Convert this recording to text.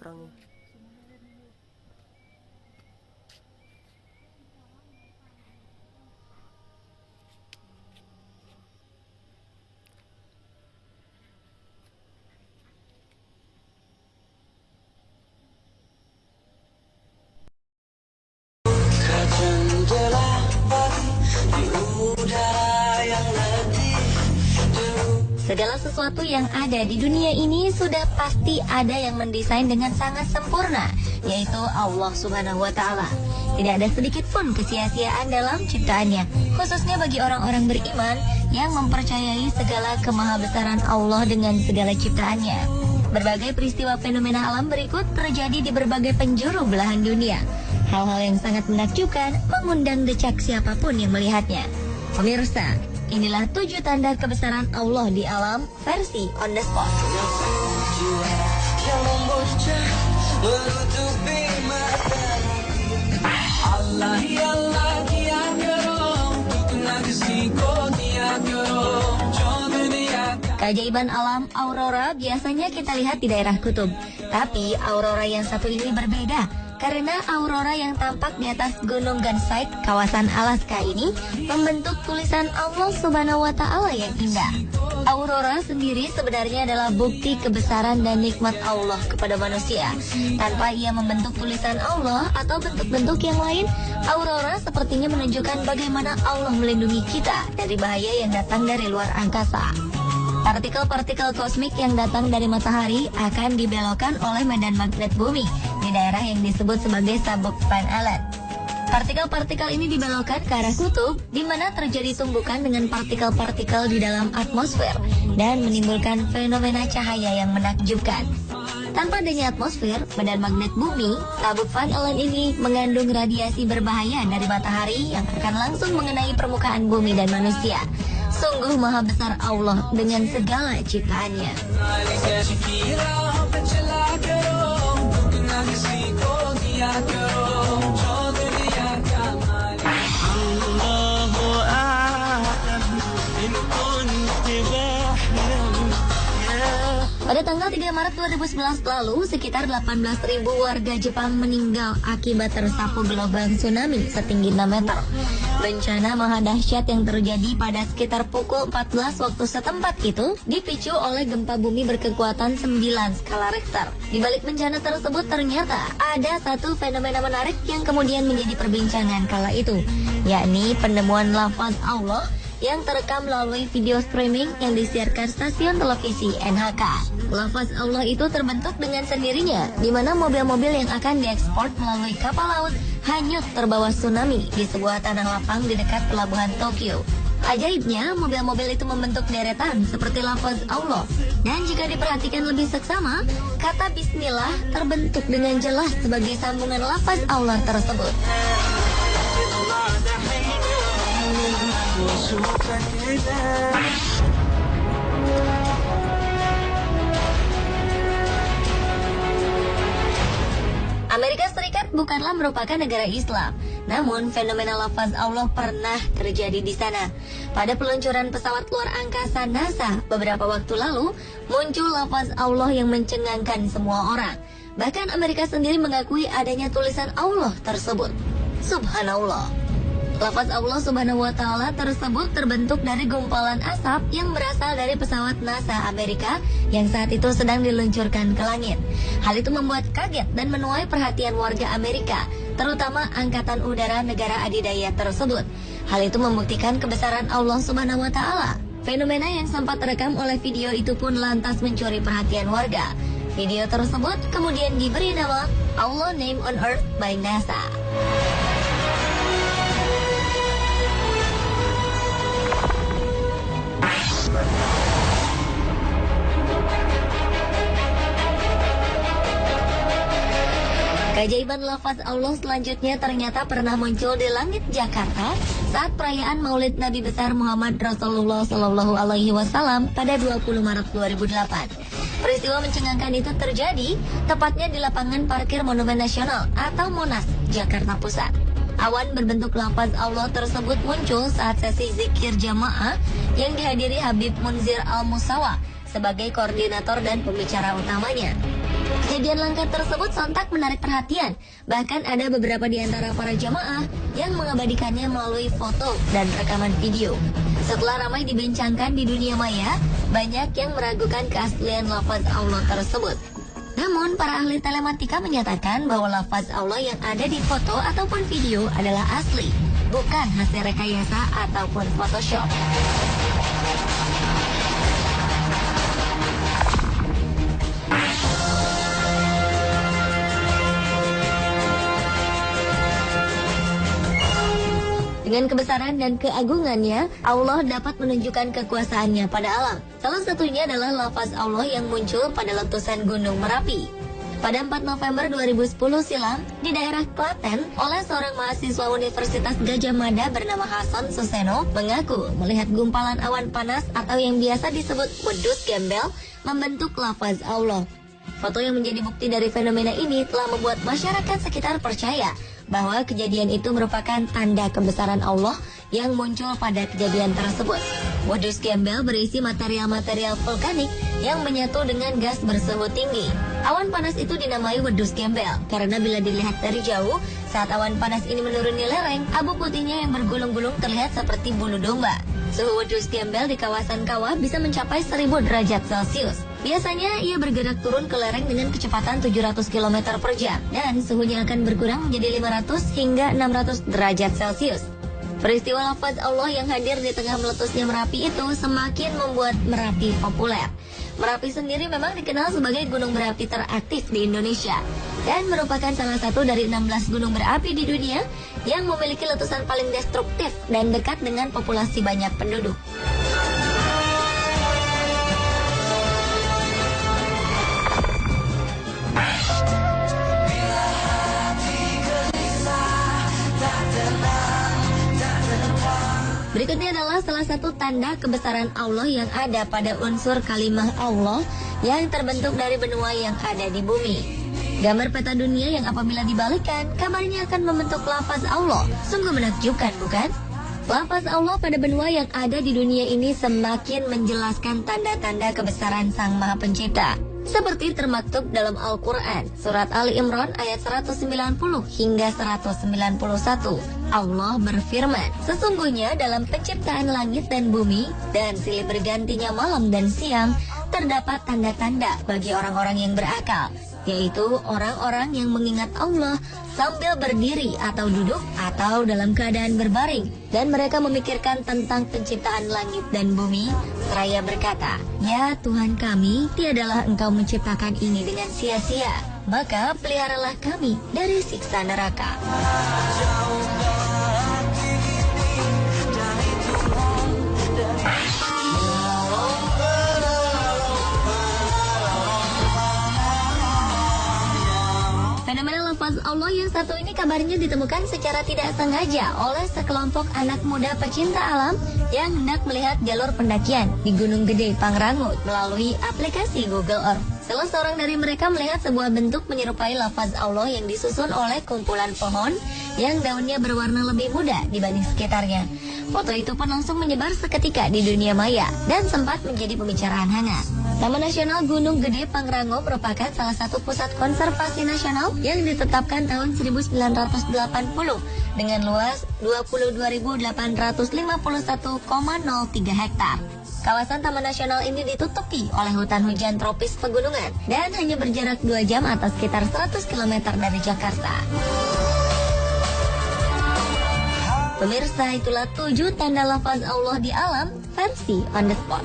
terangnya. Segala sesuatu yang ada di dunia ini sudah pasti ada yang mendesain dengan sangat sempurna, yaitu Allah Subhanahu wa Ta'ala. Tidak ada sedikit pun kesia-siaan dalam ciptaannya, khususnya bagi orang-orang beriman yang mempercayai segala kemahabesaran Allah dengan segala ciptaannya. Berbagai peristiwa fenomena alam berikut terjadi di berbagai penjuru belahan dunia. Hal-hal yang sangat menakjubkan mengundang decak siapapun yang melihatnya. Pemirsa, inilah 7 tanda kebesaran Allah di alam versi on the spot. Keajaiban alam aurora biasanya kita lihat di daerah kutub. Tapi aurora yang satu ini berbeda. Karena aurora yang tampak di atas Gunung Ganzai, kawasan Alaska ini, membentuk tulisan Allah Subhanahu wa Ta'ala yang indah. Aurora sendiri sebenarnya adalah bukti kebesaran dan nikmat Allah kepada manusia. Tanpa ia membentuk tulisan Allah atau bentuk-bentuk yang lain, aurora sepertinya menunjukkan bagaimana Allah melindungi kita dari bahaya yang datang dari luar angkasa. Partikel-partikel kosmik yang datang dari matahari akan dibelokkan oleh medan magnet bumi di daerah yang disebut sebagai sabuk Van Allen. Partikel-partikel ini dibelokkan ke arah kutub, di mana terjadi tumbukan dengan partikel-partikel di dalam atmosfer dan menimbulkan fenomena cahaya yang menakjubkan. Tanpa adanya atmosfer, medan magnet bumi, sabuk Van Allen ini mengandung radiasi berbahaya dari matahari yang akan langsung mengenai permukaan bumi dan manusia. Sungguh maha besar Allah dengan segala ciptaannya. Pada tanggal 3 Maret 2011 lalu, sekitar 18.000 warga Jepang meninggal akibat tersapu gelombang tsunami setinggi 6 meter. Bencana maha dahsyat yang terjadi pada sekitar pukul 14 waktu setempat itu dipicu oleh gempa bumi berkekuatan 9 skala Richter. Di balik bencana tersebut ternyata ada satu fenomena menarik yang kemudian menjadi perbincangan kala itu, yakni penemuan lafaz Allah yang terekam melalui video streaming yang disiarkan stasiun televisi NHK. Lafaz Allah itu terbentuk dengan sendirinya, di mana mobil-mobil yang akan diekspor melalui kapal laut hanyut terbawa tsunami di sebuah tanah lapang di dekat pelabuhan Tokyo. Ajaibnya, mobil-mobil itu membentuk deretan seperti lafaz Allah. Dan jika diperhatikan lebih seksama, kata Bismillah terbentuk dengan jelas sebagai sambungan lafaz Allah tersebut. Amerika Serikat bukanlah merupakan negara Islam, namun fenomena lafaz Allah pernah terjadi di sana. Pada peluncuran pesawat luar angkasa NASA beberapa waktu lalu, muncul lafaz Allah yang mencengangkan semua orang. Bahkan Amerika sendiri mengakui adanya tulisan Allah tersebut. Subhanallah. Lafaz Allah Subhanahu wa Ta'ala tersebut terbentuk dari gumpalan asap yang berasal dari pesawat NASA Amerika yang saat itu sedang diluncurkan ke langit. Hal itu membuat kaget dan menuai perhatian warga Amerika, terutama Angkatan Udara negara adidaya tersebut. Hal itu membuktikan kebesaran Allah Subhanahu wa Ta'ala. Fenomena yang sempat terekam oleh video itu pun lantas mencuri perhatian warga. Video tersebut kemudian diberi nama Allah Name on Earth by NASA. Keajaiban lafaz Allah selanjutnya ternyata pernah muncul di langit Jakarta saat perayaan Maulid Nabi besar Muhammad Rasulullah Shallallahu Alaihi Wasallam pada 20 Maret 2008. Peristiwa mencengangkan itu terjadi tepatnya di lapangan parkir Monumen Nasional atau Monas, Jakarta Pusat. Awan berbentuk lafaz Allah tersebut muncul saat sesi zikir jamaah yang dihadiri Habib Munzir Al-Musawa sebagai koordinator dan pembicara utamanya. Kejadian langka tersebut sontak menarik perhatian. Bahkan ada beberapa di antara para jamaah yang mengabadikannya melalui foto dan rekaman video. Setelah ramai dibincangkan di dunia maya, banyak yang meragukan keaslian lafaz Allah tersebut. Namun, para ahli telematika menyatakan bahwa lafaz Allah yang ada di foto ataupun video adalah asli, bukan hasil rekayasa ataupun Photoshop. Dengan kebesaran dan keagungannya, Allah dapat menunjukkan kekuasaannya pada alam. Salah satunya adalah lafaz Allah yang muncul pada letusan Gunung Merapi. Pada 4 November 2010 silam, di daerah Klaten, oleh seorang mahasiswa Universitas Gadjah Mada bernama Hasan Suseno, mengaku melihat gumpalan awan panas atau yang biasa disebut wedus gembel membentuk lafaz Allah. Foto yang menjadi bukti dari fenomena ini telah membuat masyarakat sekitar percaya bahwa kejadian itu merupakan tanda kebesaran Allah yang muncul pada kejadian tersebut. Wedus gembel berisi material-material vulkanik yang menyatu dengan gas bersuhu tinggi. Awan panas itu dinamai wedus gembel karena bila dilihat dari jauh, saat awan panas ini menuruni lereng, abu putihnya yang bergulung-gulung terlihat seperti bulu domba. Suhu wedus gembel di kawasan kawah bisa mencapai 1000 derajat Celcius. Biasanya ia bergerak turun ke lereng dengan kecepatan 700 km per jam dan suhunya akan berkurang menjadi 500 hingga 600 derajat Celcius. Peristiwa lafaz Allah yang hadir di tengah meletusnya Merapi itu semakin membuat Merapi populer. Merapi sendiri memang dikenal sebagai gunung berapi teraktif di Indonesia dan merupakan salah satu dari 16 gunung berapi di dunia yang memiliki letusan paling destruktif dan dekat dengan populasi banyak penduduk. Berikutnya adalah salah satu tanda kebesaran Allah yang ada pada unsur kalimah Allah yang terbentuk dari benua yang ada di bumi. Gambar peta dunia yang apabila dibalikkan, kabarnya akan membentuk lafaz Allah. Sungguh menakjubkan, bukan? Lafaz Allah pada benua yang ada di dunia ini semakin menjelaskan tanda-tanda kebesaran Sang Maha Pencipta. Seperti termaktub dalam Al-Quran, Surat Ali Imran ayat 190 hingga 191. Allah berfirman, sesungguhnya dalam penciptaan langit dan bumi dan silih bergantinya malam dan siang, terdapat tanda-tanda bagi orang-orang yang berakal, yaitu orang-orang yang mengingat Allah sambil berdiri atau duduk atau dalam keadaan berbaring, dan mereka memikirkan tentang penciptaan langit dan bumi seraya berkata, ya Tuhan kami, tiadalah Engkau menciptakan ini dengan sia-sia, maka peliharalah kami dari siksa neraka. Fenomena lafaz Allah yang satu ini kabarnya ditemukan secara tidak sengaja oleh sekelompok anak muda pecinta alam yang hendak melihat jalur pendakian di Gunung Gede Pangrango melalui aplikasi Google Earth. Salah seorang dari mereka melihat sebuah bentuk menyerupai lafaz Allah yang disusun oleh kumpulan pohon yang daunnya berwarna lebih muda dibanding sekitarnya. Foto itu pun langsung menyebar seketika di dunia maya dan sempat menjadi pembicaraan hangat. Taman Nasional Gunung Gede Pangrango merupakan salah satu pusat konservasi nasional yang ditetapkan tahun 1980 dengan luas 22.851,03 hektar. Kawasan Taman Nasional ini ditutupi oleh hutan hujan tropis pegunungan dan hanya berjarak 2 jam atau sekitar 100 km dari Jakarta. Pemirsa, itulah 7 tanda lafaz Allah di alam versi on the spot.